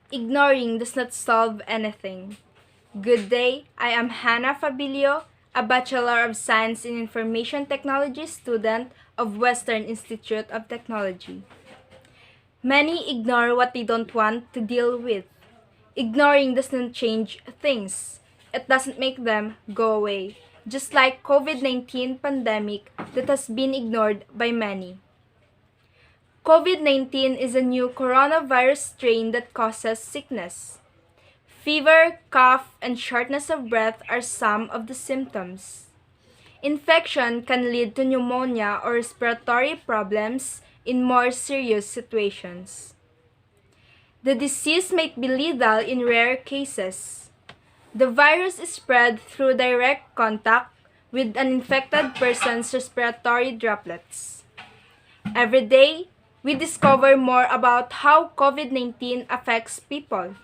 Ignoring does not solve anything. Good day, I am Hannah Fabilio, a Bachelor of Science in Information Technology student of Western Institute of Technology. Many ignore what they don't want to deal with. Ignoring doesn't change things. It doesn't make them go away, just like COVID-19 pandemic that has been ignored by many. COVID-19 is a new coronavirus strain that causes sickness. Fever, cough, and shortness of breath are some of the symptoms. Infection can lead to pneumonia or respiratory problems in more serious situations. The disease might be lethal in rare cases. The virus is spread through direct contact with an infected person's respiratory droplets. Every day, we discover more about how COVID-19 affects people.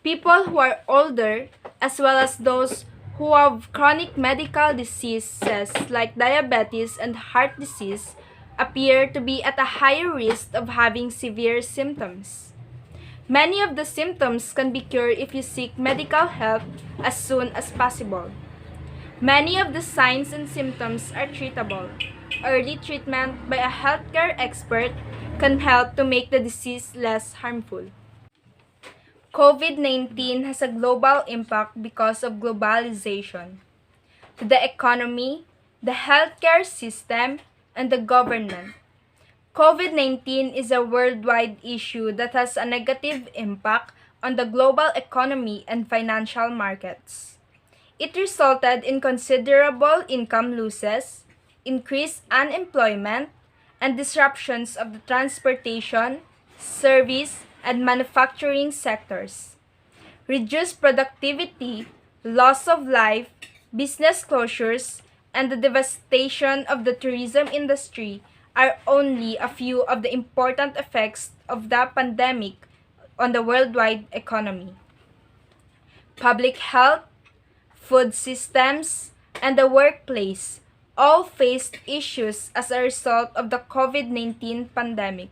People who are older, as well as those who have chronic medical diseases like diabetes and heart disease, appear to be at a higher risk of having severe symptoms. Many of the symptoms can be cured if you seek medical help as soon as possible. Many of the signs and symptoms are treatable. Early treatment by a healthcare expert can help to make the disease less harmful. COVID-19 has a global impact because of globalization. To the economy, the healthcare system, and the government. COVID-19 is a worldwide issue that has a negative impact on the global economy and financial markets. It resulted in considerable income losses, increased unemployment, and disruptions of the transportation, service, and manufacturing sectors. Reduced productivity, loss of life, business closures, and the devastation of the tourism industry are only a few of the important effects of the pandemic on the worldwide economy. Public health, food systems, and the workplace all faced issues as a result of the COVID-19 pandemic.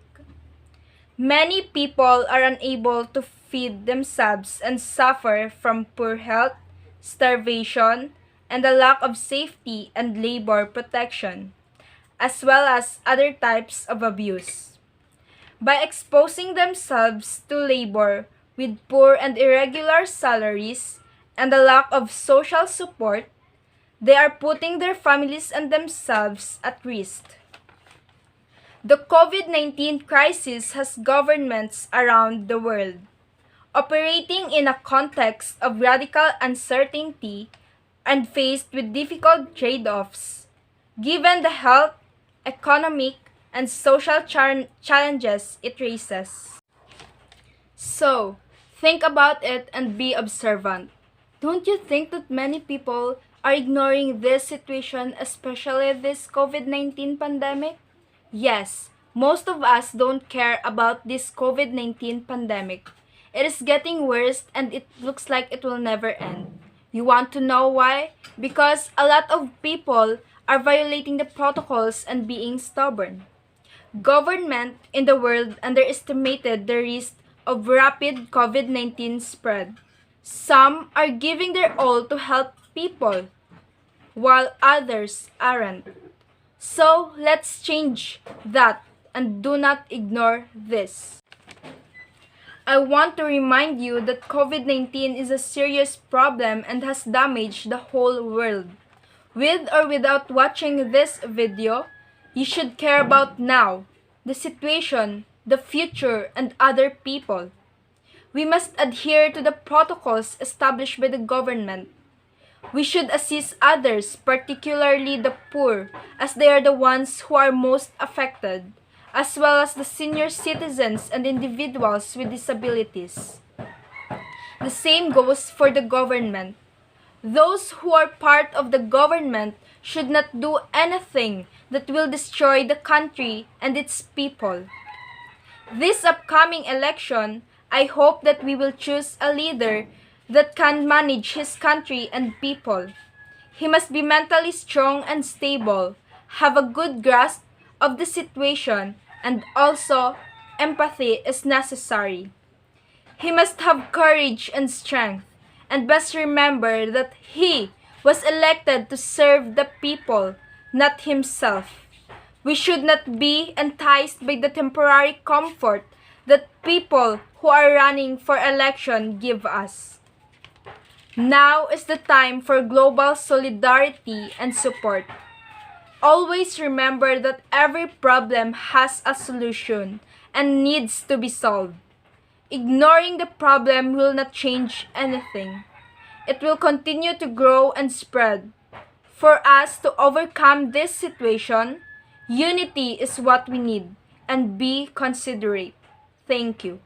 Many people are unable to feed themselves and suffer from poor health, starvation, and a lack of safety and labor protection, as well as other types of abuse. By exposing themselves to labor with poor and irregular salaries and a lack of social support, they are putting their families and themselves at risk. The COVID-19 crisis has governments around the world operating in a context of radical uncertainty and faced with difficult trade-offs, given the health, economic, and social challenges it raises. So, think about it and be observant. Don't you think that many people are ignoring this situation, especially this COVID-19 pandemic? Yes, most of us don't care about this COVID-19 pandemic. It is getting worse and it looks like it will never end. You want to know why? Because a lot of people are violating the protocols and being stubborn. Government in the world underestimated the risk of rapid COVID-19 spread. Some are giving their all to help people, while others aren't. So let's change that and do not ignore this. I want to remind you that COVID-19 is a serious problem and has damaged the whole world. With or without watching this video, you should care about now, the situation, the future, and other people. We must adhere to the protocols established by the government. We should assist others, particularly the poor, as they are the ones who are most affected, as well as the senior citizens and individuals with disabilities. The same goes for the government. Those who are part of the government should not do anything that will destroy the country and its people. This upcoming election, I hope that we will choose a leader that can manage his country and people. He must be mentally strong and stable, have a good grasp of the situation, and also empathy is necessary. He must have courage and strength, and must remember that he was elected to serve the people, not himself. We should not be enticed by the temporary comfort that people who are running for election give us. Now is the time for global solidarity and support. Always remember that every problem has a solution and needs to be solved. Ignoring the problem will not change anything. It will continue to grow and spread. For us to overcome this situation, unity is what we need, and be considerate. Thank you.